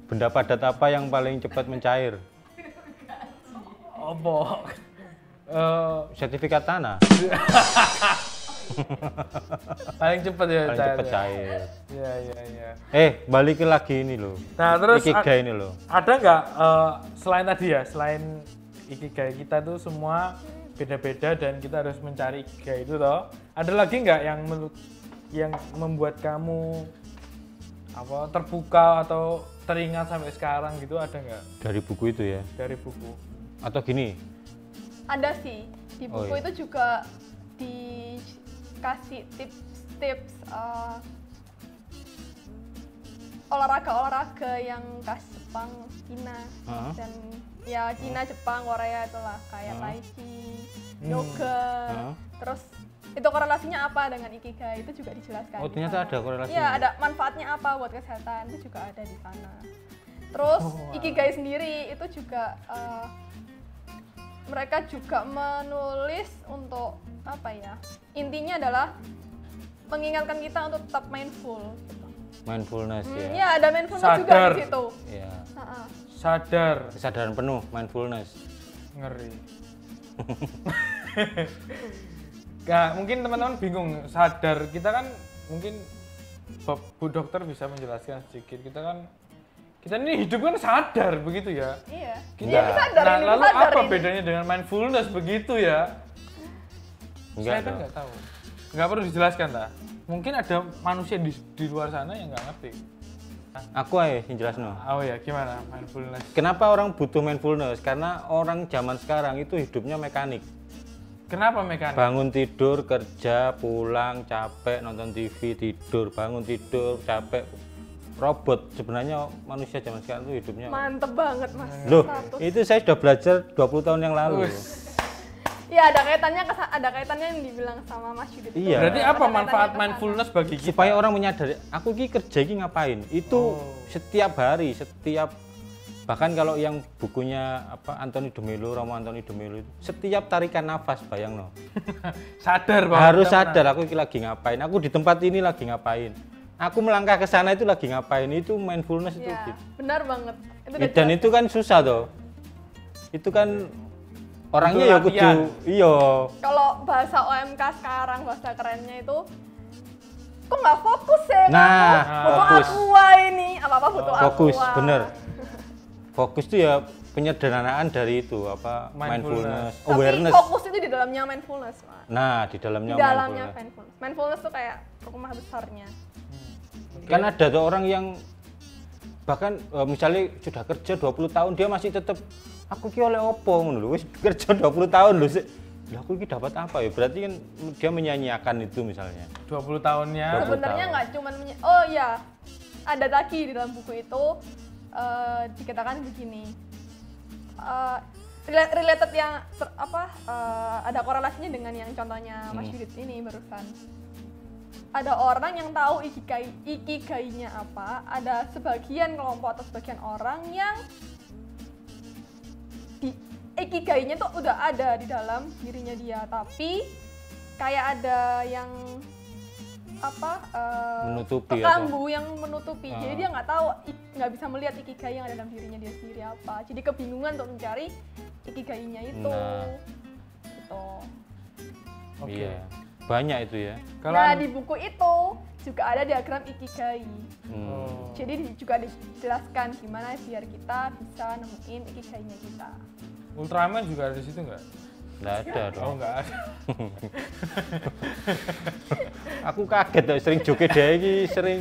Benda padat apa yang paling cepat mencair? Apa? Sertifikat tanah Paling cepat ya paling cepat cair. Iya iya iya. Balik lagi ini loh. Nah terus Ikigai ini loh. ada nggak selain tadi ya, selain ikigai kita tuh semua beda-beda dan kita harus mencari ikigai itu toh. Ada lagi nggak yang membuat kamu terbuka atau teringat sampai sekarang gitu, ada nggak Dari buku itu ya. dari buku? Atau gini, Ada sih di Oh, buku iya. itu juga dikasih tips-tips olahraga yang khas Jepang, Cina Heeh. dan ya Cina, Jepang, Korea itulah kayak Tai Chi, yoga, terus itu korelasinya apa dengan Ikigai itu juga dijelaskan. oh di ternyata sana. ada korelasinya. Iya, ada manfaatnya apa buat kesehatan itu juga ada di sana. Terus Ikigai sendiri itu juga mereka juga menulis untuk apa ya? Intinya adalah mengingatkan kita untuk tetap mindful. Gitu. Mindfulness ya. Iya, ada mindfulness juga Sadar. di situ. Ya. Heeh. Sadar. Kesadaran penuh, mindfulness. Ngeri. Nggak, mungkin teman-teman bingung, sadar. Kita kan mungkin Bu Dokter bisa menjelaskan sedikit. Kita ini hidup kan sadar begitu ya. Iya. Enggak. Iya, kita sadar Nah, ini, lalu sadar apa ini. bedanya dengan mindfulness begitu ya? Enggak Saya kan dong. nggak tahu. Nggak perlu dijelaskan lah. Mungkin ada manusia di luar sana yang nggak ngerti. Aku aja yang jelas no. Oh ya, gimana mindfulness? Kenapa orang butuh mindfulness? Karena orang zaman sekarang itu hidupnya mekanik. Kenapa mekanik? Bangun tidur, kerja, pulang, capek, nonton TV, tidur, bangun tidur, capek. Robot sebenarnya manusia zaman sekarang itu hidupnya. Mantep banget, Mas. Loh, Satu. itu saya sudah belajar 20 tahun yang lalu. Iya, ada kaitannya yang dibilang sama Mas Yudit. Iya. Berarti Ada apa kaitannya manfaat ke sana. mindfulness bagi kita? Supaya orang menyadari, aku ki kerja ki ngapain? Itu setiap hari, bahkan kalau yang bukunya Anthony de Mello, Romo Anthony de Mello itu setiap tarikan nafas, bayang no. Sadar bahwa Harus kita sadar aku ki lagi ngapain, aku di tempat ini lagi ngapain. Aku melangkah ke sana itu lagi ngapain, itu mindfulness itu Iya, gitu. benar banget. Itu udah Dan jelas. itu kan susah toh. Itu kan orangnya ya kudu latihan. iya. Kalau bahasa OMK sekarang, bahasa kerennya itu kok nggak fokus ya? Nah, butuh fokus. aqua ini, apa-apa butuh Fokus, aqua. bener. Fokus tuh ya penyederhanaan dari itu apa mindfulness, Tapi awareness. fokus itu di dalamnya mindfulness, Pak. Nah, di dalamnya Di dalamnya mindfulness. mindfulness. Mindfulness tuh kayak rumah besarnya. Kan ada tuh orang yang bahkan misalnya sudah kerja 20 tahun dia masih tetap aku ki oleh opo ngono lho, wis kerja 20 tahun lho sik. Lah aku ki dapat apa ya? Berarti kan dia menyanyiakan itu misalnya. 20 tahunnya. 20 Sebenarnya tahun. nggak cuman oh ya, ada lagi di dalam buku itu dikatakan begini. Related yang ada korelasinya dengan yang contohnya Mas Yudit ini barusan. Ada orang yang tahu ikigainya apa, ada sebagian kelompok atau sebagian orang yang ikigainya tuh udah ada di dalam dirinya dia, tapi kayak ada yang Menutupi kekambu yang menutupi. Jadi dia nggak tahu, nggak bisa melihat ikigai yang ada dalam dirinya dia sendiri apa. Jadi kebingungan untuk mencari ikigainya itu. Nah. Gitu. Oke. Iya. Banyak itu ya. Nah, di buku itu juga ada diagram ikigai. Oh. Jadi juga dijelaskan gimana biar kita bisa nemuin ikigainya kita. Ultraman juga ada di situ nggak? Nggak ada Oh dong. nggak ada. Aku kaget tuh sering joget dia ini sering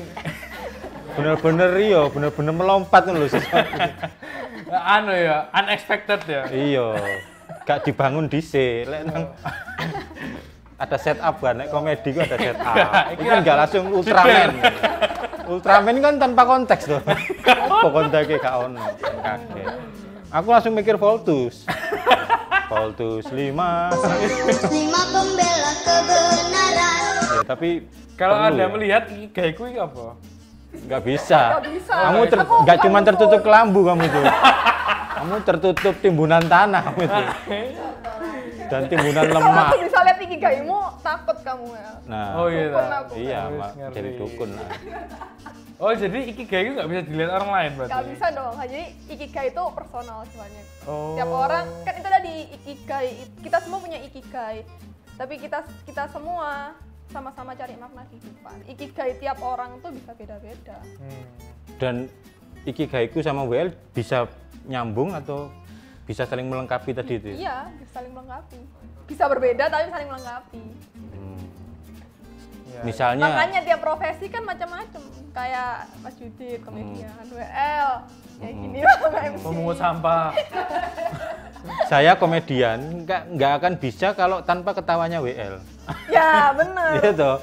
bener-bener iya, bener-bener melompat lho sesuatu. Anu ya, unexpected ya. Iya. Gak dibangun dhisik, lek nang ada setup kan, nek komedi ku ada setup. Itu kan gak langsung Ultraman. Ultraman kan tanpa konteks tuh. Apa konteksnya gak ono, kaget. Aku langsung mikir Voltus. Voltus 5. Lima pembela kebenaran. Ya, tapi Kalau perlu Anda ya. melihat ikigaiku ini apa? Nggak bisa. Nggak bisa. Kamu Aku nggak bukan cuma buku. tertutup kelambu kamu itu. Kamu tertutup timbunan tanah kamu itu. Dan timbunan Kalau lemak. aku bisa lihat ikigaimu, takut kamu ya. Nah, Oh iya. Dukun tak. aku. iya, Wis Mak, ngerti. jadi dukun lah. Oh jadi ikigai itu nggak bisa dilihat orang lain berarti? Gak bisa dong. Jadi ikigai itu personal sebenarnya. Oh. Tiap orang kan itu tadi ikigai. Kita semua punya ikigai. Tapi kita semua sama-sama cari makna kehidupan. Ikigai tiap orang tuh bisa beda-beda. Dan ikigaiku sama WL bisa nyambung atau bisa saling melengkapi tadi itu? Ya? Iya, bisa saling melengkapi. Bisa berbeda tapi saling melengkapi. Ya, Misalnya, Makanya tiap profesi kan macam-macam. Kayak Mas Yudit, komedian, WL, ya gini lah MC. Pemungut sampah. saya komedian nggak akan bisa kalau tanpa ketawanya WL. Ya bener. Iya toh.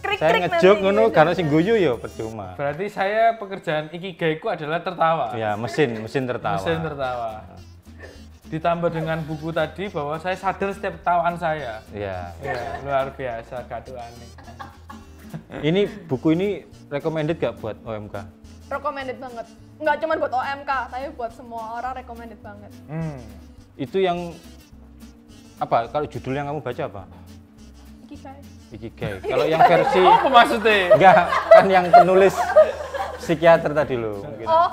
Krik-krik Saya ngejok nanti. ngono karena sing guyu ya percuma. Berarti saya pekerjaan ikigaiku adalah tertawa. Ya, mesin tertawa. Mesin tertawa. Ditambah dengan buku tadi bahwa saya sadar setiap ketawaan saya. Ya. Ya, luar biasa gaduh aneh. Ini buku ini recommended gak buat OMK? Recommended banget. Nggak cuma buat OMK, tapi buat semua orang recommended banget. Itu yang apa? Kalau judul yang kamu baca apa? Ikigai. Ikigai. Kalau yang versi Apa maksudnya? enggak kan yang penulis psikiater tadi loh. Mungkin. Oh,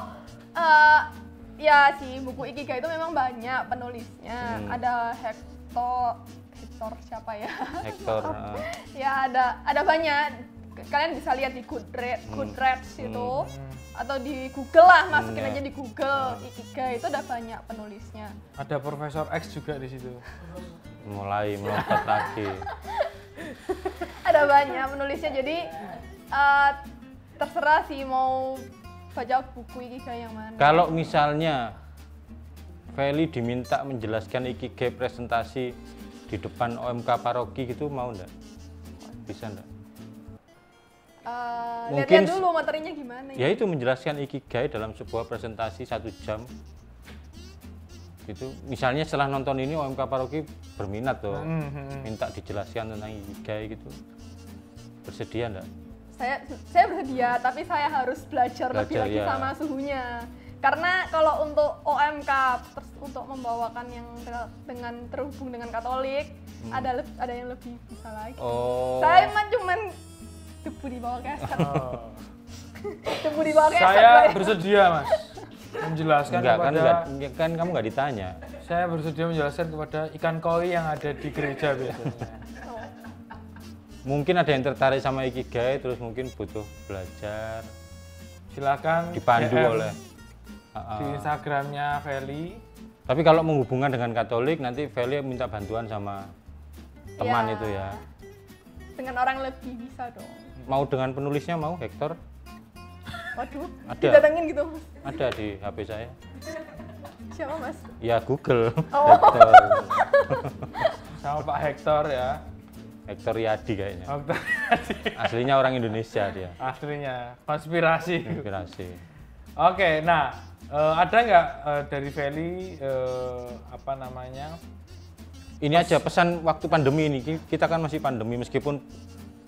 ya sih buku Ikigai itu memang banyak penulisnya. Ada Hector siapa ya? Hector. Ya ada banyak. Kalian bisa lihat di Goodreads itu atau di Google lah, masukin Ya. aja di Google Ikigai itu ada banyak penulisnya. Ada Profesor X juga di situ. Mulai melompat lagi. Ada banyak penulisnya, jadi terserah sih mau baca buku Ikigai yang mana. Kalau misalnya Feli diminta menjelaskan Ikigai presentasi di depan OMK paroki gitu mau enggak? Bisa enggak? Lihat-lihat dulu materinya gimana Ya itu menjelaskan Ikigai dalam sebuah presentasi 1 jam. Gitu. Misalnya setelah nonton ini OMK paroki berminat tuh, minta dijelaskan tentang Ikigai gitu. Bersedia enggak? Saya bersedia, tapi saya harus belajar lebih Belajar, lagi ya. sama suhunya. Karena kalau untuk OMK terus untuk membawakan yang dengan terhubung dengan Katolik, ada yang lebih bisa lagi. Oh. Saya mah cuman debu di bawah keset. Oh. Debu di bawah keset. Saya bersedia, Mas, menjelaskan Enggak kan kepada kan kamu nggak ditanya. saya bersedia menjelaskan kepada ikan koi yang ada di gereja biasanya. Mungkin ada yang tertarik sama Ikigai terus mungkin butuh belajar, Silakan dipandu DM. oleh di Instagramnya Feli. Tapi kalau menghubungkan dengan Katolik nanti Feli minta bantuan sama teman Ya, itu ya. Dengan orang lebih bisa dong. Mau dengan penulisnya mau Hector? Waduh, Ada. didatengin gitu Mas. Ada di HP saya. Siapa Mas? Ya Google. Oh. Hector. Sama Pak Hector ya. Hector Yadi kayaknya. Hector Aslinya orang Indonesia dia. aslinya konspirasi. Inspirasi. Oke, nah ada nggak dari Feli apa namanya Ini aja pesan waktu pandemi ini. Kita kan masih pandemi meskipun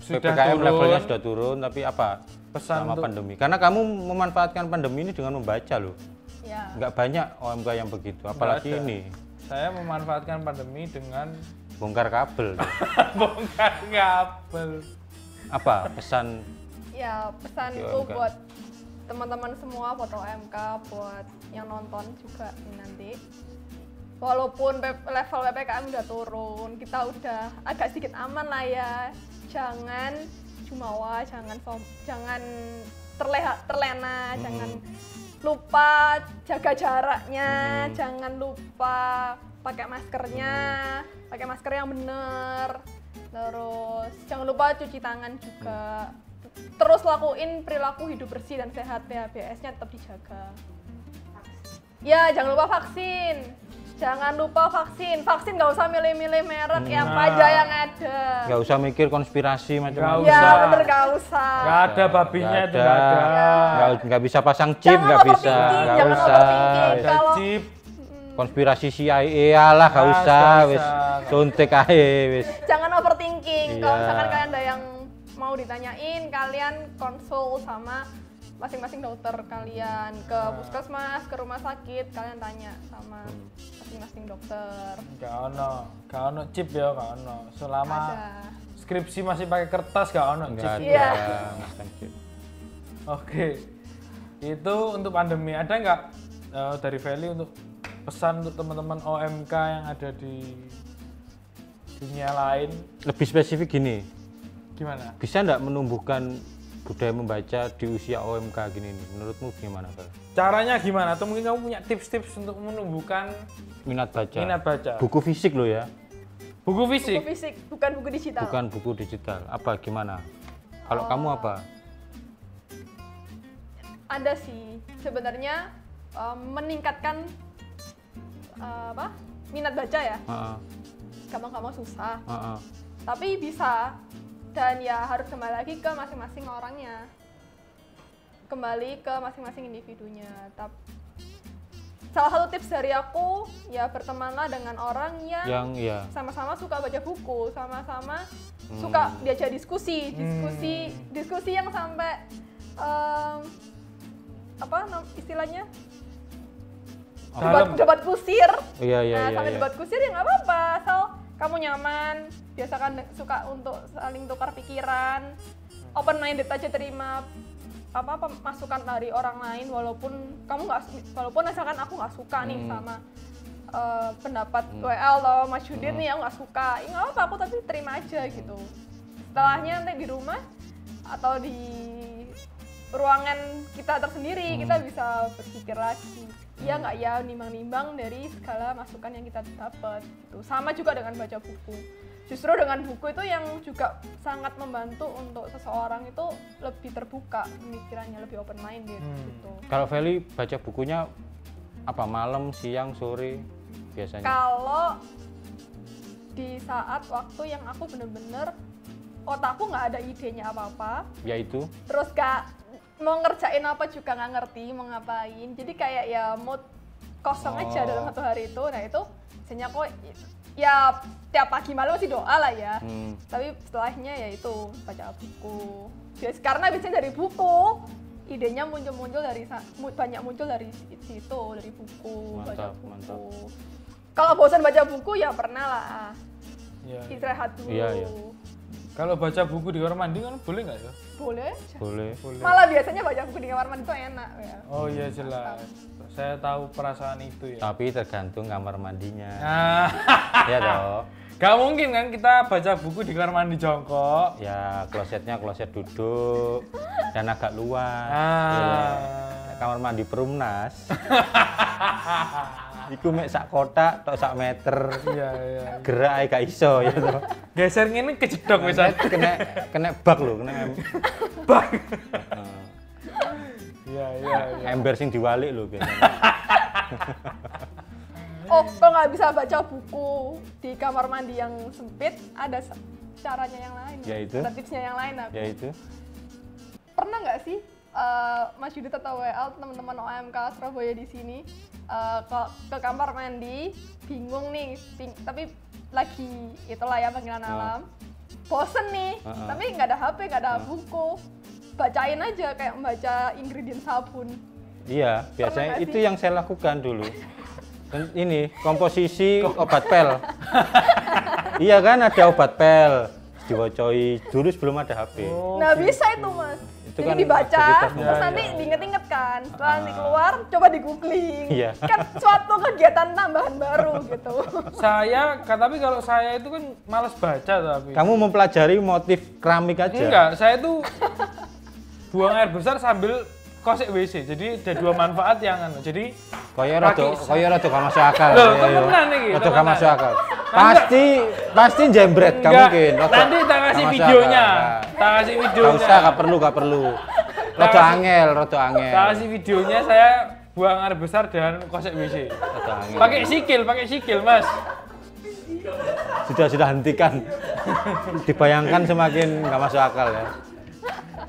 Sudah PPKM turun. levelnya sudah turun, tapi apa Pesan selama untuk- pandemi? Karena kamu memanfaatkan pandemi ini dengan membaca loh. Ya. Nggak banyak OMK yang begitu, apalagi ada. ini saya memanfaatkan pandemi dengan bongkar kabel. bongkar kabel. Apa pesan? Ya, Di pesanku OMK. buat teman-teman semua foto OMK, buat yang nonton juga ini nanti. Walaupun level PPKM udah turun, kita udah agak sedikit aman lah ya. Jangan jumawa, jangan terlena, jangan lupa jaga jaraknya, jangan lupa pakai maskernya, pakai masker yang bener. Terus jangan lupa cuci tangan juga. Terus lakuin perilaku hidup bersih dan sehat, PHBS-nya tetap dijaga. Ya, jangan lupa vaksin. Jangan lupa vaksin. Vaksin nggak usah milih-milih merek yang apa aja yang ada. Nggak usah mikir konspirasi macam-macam. Nggak Ya, usah. bener nggak usah. Nggak ada babinya itu nggak ada. Nggak bisa pasang chip, Jangan nggak bisa. overthinking, Nggak jangan usah. overthinking. Ada Kalau- chip. Konspirasi CIA alah, nggak Ah, usah. nggak Wis usah. suntik aja wis. Jangan overthinking. Kalau Iya. misalkan kalian ada yang mau ditanyain, kalian konsul sama masing-masing dokter kalian, ke puskesmas, ke rumah sakit, kalian tanya sama masing-masing dokter. Gak ono chip ya, gak ono. Selama Ada. skripsi masih pakai kertas gak ono Nggak chip. ada. Iya. Masang chip. Oke. Itu untuk pandemi. Ada nggak dari Feli untuk pesan untuk teman-teman OMK yang ada di dunia lain? Lebih spesifik gini, Gimana? bisa nggak menumbuhkan budaya membaca di usia OMK gini nih? Menurutmu gimana, Fel? Caranya gimana? Atau mungkin kamu punya tips-tips untuk menumbuhkan Minat baca. minat baca? Buku fisik lo ya, Buku Buku fisik. fisik, bukan buku digital. bukan buku digital. Apa gimana? Kalau kamu apa? Ada sih sebenarnya meningkatkan minat baca ya. Heeh, Gampang-gampang susah, heeh. tapi bisa. Dan ya harus kembali lagi ke masing-masing orangnya, kembali ke masing-masing individunya. Salah satu tips dari aku ya bertemanlah dengan orang yang Yang ya, sama-sama suka baca buku, sama-sama suka diajak diskusi yang sampai istilahnya Dalam. debat kusir. iya iya Nah, iya. sampai iya. debat kusir ya nggak apa-apa, asal kamu nyaman, biasakan suka untuk saling tukar pikiran, open minded aja, terima apa masukan dari orang lain, walaupun misalkan aku nggak suka nih sama pendapat WL atau Mas Judin nih, aku nggak suka, ya nggak apa-apa, aku tapi terima aja gitu. Setelahnya nanti di rumah atau di ruangan kita tersendiri kita bisa berpikir lagi, ya nggak ya, nimbang-nimbang dari segala masukan yang kita dapat gitu. Sama juga dengan baca buku, justru dengan buku itu yang juga sangat membantu untuk seseorang itu lebih terbuka pemikirannya, lebih open minded gitu. Kalau Feli baca bukunya apa, malam, siang, sore biasanya? Kalau di saat waktu yang aku bener-bener otakku nggak ada idenya apa-apa, Yaitu terus gak mau ngerjain apa juga nggak ngerti mau ngapain, jadi kayak ya mood kosong aja dalam satu hari itu. Nah itu biasanya kok ya tiap pagi malam masih doa lah ya, tapi setelahnya ya itu baca buku. Karena biasanya dari buku idenya muncul dari banyak muncul dari situ, dari buku. Baca Mantap, buku. mantap. Kalau bosan baca buku ya pernah lah Ya. istirahat dulu. Iya, iya. Kalau baca buku di kamar mandi kan boleh nggak ya? Boleh aja. boleh. Malah biasanya baca buku di kamar mandi itu enak ya. Oh iya jelas. Saya tahu perasaan itu ya. Tapi tergantung kamar mandinya. Nah, Iya toh. gak mungkin kan kita baca buku di kamar mandi jongkok. Ya klosetnya kloset duduk dan agak luas. Ah. Iya. kamar mandi Perumnas. Iku mek sak kotak tok sak meter. Iya. Gerak ae gak iso ya to. Geser ngene kejedok wis. Kena bak lho, kena Bak. Iya. ember sing diwalik lho biasanya. Oh, kalau nggak bisa baca buku di kamar mandi yang sempit, ada caranya yang lain. Yaitu? Ada tipsnya yang lain aku. Yaitu Pernah nggak sih Mas Yudit atau WL teman-teman OMK Surabaya di sini ke kamar mandi, bingung nih, tapi lagi itulah ya panggilan alam, bosen nih, tapi nggak ada HP, nggak ada buku, bacain aja kayak membaca ingredient sabun. iya, biasanya nggak itu sih? yang saya lakukan dulu. Dan ini komposisi obat pel. Iya kan ada obat pel. Diwacoi dulu sebelum ada HP. Nah bisa itu Mas. Itu Jadi kan dibaca, aktivitas terus nanti diinget-inget kan. Setelah nanti keluar, coba di googling. Iya. Kan suatu kegiatan tambahan baru gitu. Tapi kalau saya itu kan malas baca tapi. Kamu mempelajari motif keramik aja. Enggak, saya tuh buang air besar sambil kosek WC. Jadi ada dua manfaat yang jadi Kaya rada gak masuk akal. Loh, temenan iki, Rada gak temenan. masuk akal. Pasti jembret gak Enggak, mungkin. nanti tak kasih videonya. Tak kasih videonya. Gak usah, gak perlu. Rada angel. Tak kasih videonya saya buang air besar dan kosek WC. Rada angel. Pakai sikil, Mas. Sudah hentikan. Dibayangkan semakin gak masuk akal ya.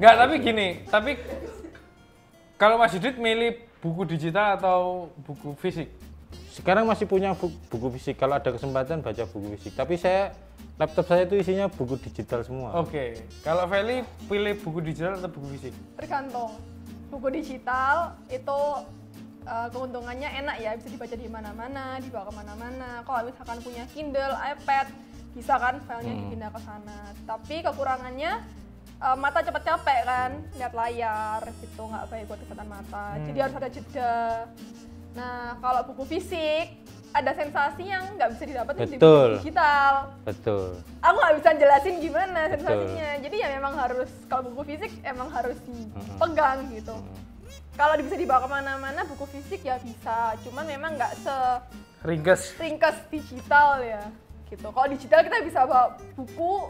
Enggak, tapi gini, kalau Mas Yudit milih buku digital atau buku fisik? Sekarang masih punya buku fisik. Kalau ada kesempatan baca buku fisik. Tapi laptop saya itu isinya buku digital semua. Oke. Kalau Feli pilih buku digital atau buku fisik? Tergantung. Buku digital itu keuntungannya enak ya, bisa dibaca di mana-mana, dibawa kemana-mana. Kalau misalkan punya Kindle, iPad, bisa kan filenya dipindah ke sana. Tapi kekurangannya mata cepat capek kan, lihat layar gitu, nggak baik buat kesehatan mata. Jadi harus ada jeda. Nah, kalau buku fisik ada sensasi yang nggak bisa didapat di buku digital. Betul. Aku nggak bisa jelasin gimana sensasinya. Jadi ya memang harus, kalau buku fisik emang harus dipegang gitu. Kalau bisa dibawa kemana-mana buku fisik ya bisa, cuman memang nggak Ringkes. digital ya gitu. Kalau digital kita bisa bawa buku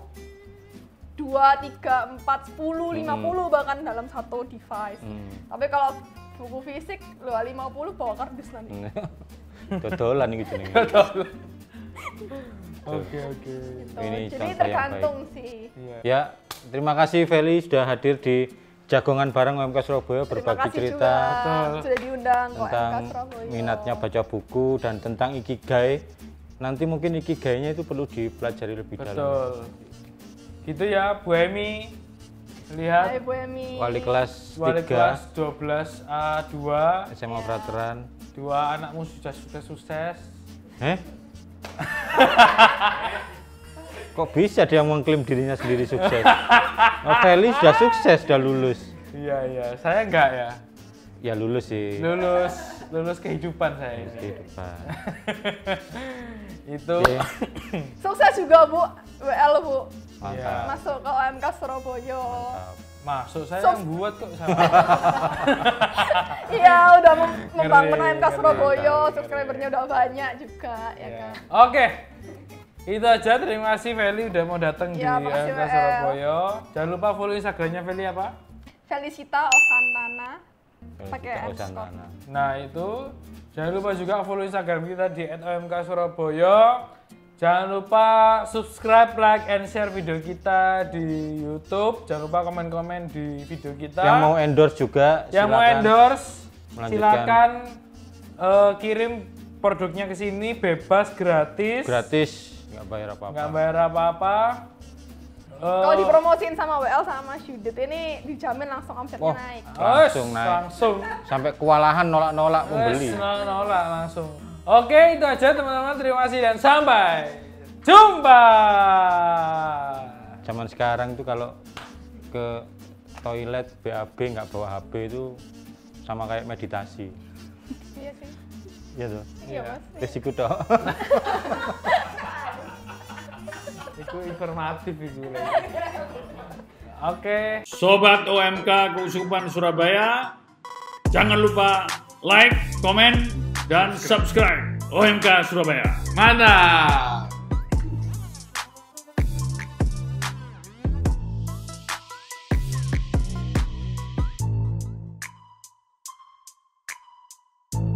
2, 3, 4, 10, 50 bahkan dalam satu device. Tapi kalau buku fisik lu 50 bawa kardus nanti. Dodolan gitu nih. Oke. Gitu. Ini Jadi contoh yang tergantung sih. Ya, terima kasih Feli sudah hadir di Jagongan bareng OMK Surabaya Terima berbagi kasih cerita juga sudah diundang ke OMK tentang Surabaya. minatnya baca buku dan tentang ikigai. Nanti mungkin ikigainya itu perlu dipelajari lebih dalam. Betul. Gitu ya, Bu Emi. Hai Lihat Bu Emi. Wali kelas 3 wali kelas 12A2. SMA Prateran. Dua anakmu sudah sukses. Kok bisa dia mengklaim dirinya sendiri sukses? Oh, Feli sudah sukses, sudah lulus. Iya. Saya enggak ya. Ya lulus sih. Lulus kehidupan saya ini. Kehidupan. Itu Oke. Sukses juga Bu, WL Bu. Mantap. Masuk ke OMK Surabaya. masuk saya yang buat kok sama. Iya, udah membangun Ngeri, OMK Surabaya, ngeri. subscribernya udah banyak juga ya kan. Oke. Itu aja, terima kasih Feli udah mau datang di Ya, makasih, OMK WL. Surabaya. Jangan lupa follow Instagramnya Feli apa? Felicita Osantana pakai Kita underscore. Osantana. Nah itu, jangan lupa juga follow Instagram kita di @omk Surabaya. Jangan lupa subscribe, like, and share video kita di YouTube. Jangan lupa komen-komen di video kita. Yang mau endorse juga Yang mau silakan. endorse, Melanjutkan. silakan kirim produknya ke sini bebas, gratis. Gratis, nggak bayar apa-apa. Nggak bayar apa-apa. Kalau dipromosiin sama WL sama Mas Yudit ini dijamin langsung omsetnya Wah. naik. Langsung naik. Langsung. Sampai kewalahan nolak-nolak pembeli. Nolak langsung. Oke, itu aja teman-teman. Terima kasih dan sampai jumpa. Zaman sekarang tuh kalau ke toilet BAB nggak bawa HP itu sama kayak meditasi. Iya sih. Iya tuh. Iya Mas. Risiko toh. Itu informatif itu. Oke. Sobat OMK Keuskupan Surabaya, Jangan lupa like, komen, dan subscribe OMK Surabaya. Mantap.